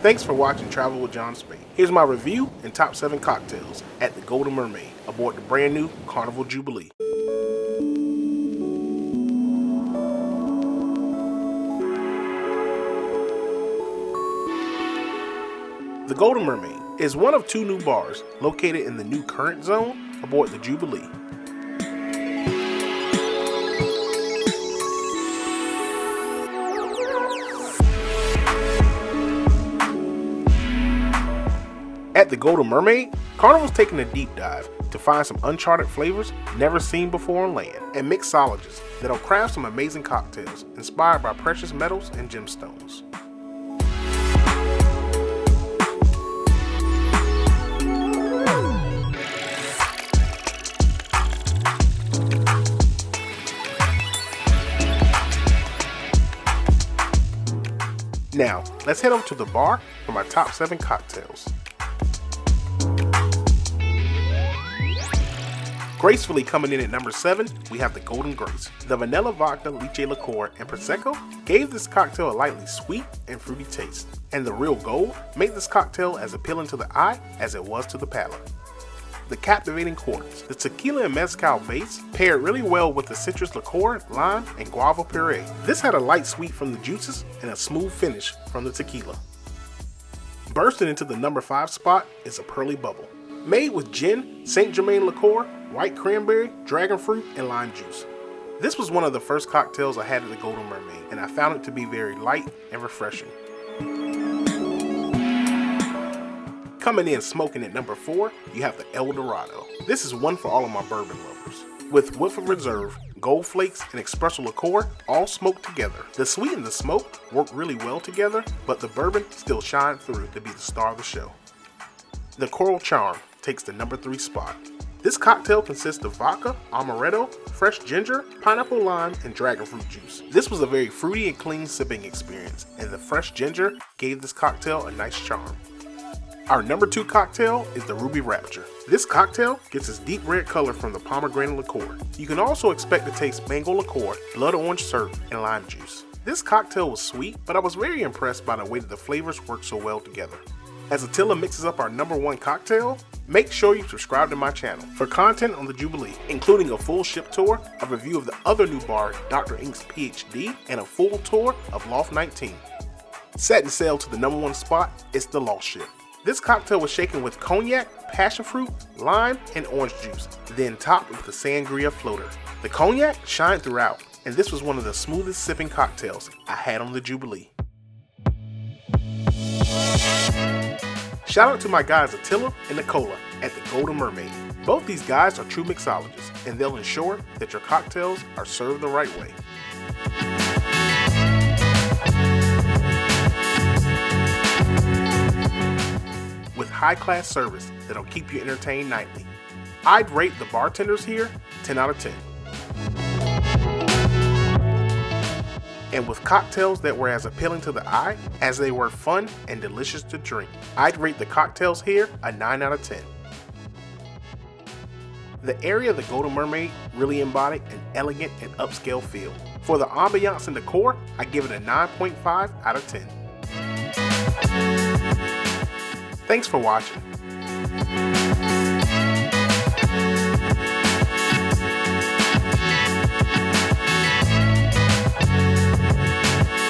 Thanks for watching Travel with John Spade. Here's my review and top 7 cocktails at the Golden Mermaid aboard the brand new Carnival Jubilee. The Golden Mermaid is one of 2 new bars located in the new current zone aboard the Jubilee. At the Golden Mermaid, Carnival's taking a deep dive to find some uncharted flavors never seen before on land, and mixologists that'll craft some amazing cocktails inspired by precious metals and gemstones. Now, let's head over to the bar for my top 7 cocktails. Gracefully coming in at number 7, we have the Golden Grace. The vanilla vodka, lychee liqueur, and prosecco gave this cocktail a lightly sweet and fruity taste, and the real gold made this cocktail as appealing to the eye as it was to the palate. The captivating quarters. The tequila and mezcal base paired really well with the citrus liqueur, lime, and guava puree. This had a light sweet from the juices and a smooth finish from the tequila. Bursting into the number 5 spot is a pearly bubble. Made with gin, Saint Germain liqueur, white cranberry, dragon fruit, and lime juice. This was one of the first cocktails I had at the Golden Mermaid, and I found it to be very light and refreshing. Coming in smoking at number 4, you have the Dorado. This is one for all of my bourbon lovers. With Woodford Reserve, Gold Flakes, and Espresso liqueur all smoked together. The sweet and the smoke work really well together, but the bourbon still shined through to be the star of the show. The Coral Charm takes the number 3 spot. This cocktail consists of vodka, amaretto, fresh ginger, pineapple lime, and dragon fruit juice. This was a very fruity and clean sipping experience, and the fresh ginger gave this cocktail a nice charm. Our number 2 cocktail is the Ruby Rapture. This cocktail gets its deep red color from the pomegranate liqueur. You can also expect to taste mango liqueur, blood orange syrup, and lime juice. This cocktail was sweet, but I was very impressed by the way that the flavors work so well together. As Attila mixes up our number 1 cocktail, make sure you subscribe to my channel for content on the Jubilee, including a full ship tour, a review of the other new bar, Dr. Ink's PhD, and a full tour of Loft 19. Setting sail to the number 1 spot is the Lship. This cocktail was shaken with cognac, passion fruit, lime, and orange juice, then topped with a sangria floater. The cognac shined throughout, and this was one of the smoothest sipping cocktails I had on the Jubilee. Shout out to my guys Attila and Nicola at the Golden Mermaid. Both these guys are true mixologists, and they'll ensure that your cocktails are served the right way. With high-class service that'll keep you entertained nightly. I'd rate the bartenders here 10 out of 10. And with cocktails that were as appealing to the eye as they were fun and delicious to drink, I'd rate the cocktails here a 9 out of 10. The area of the Golden Mermaid really embodied an elegant and upscale feel. For the ambiance and decor, I give it a 9.5 out of 10. Thanks for watching.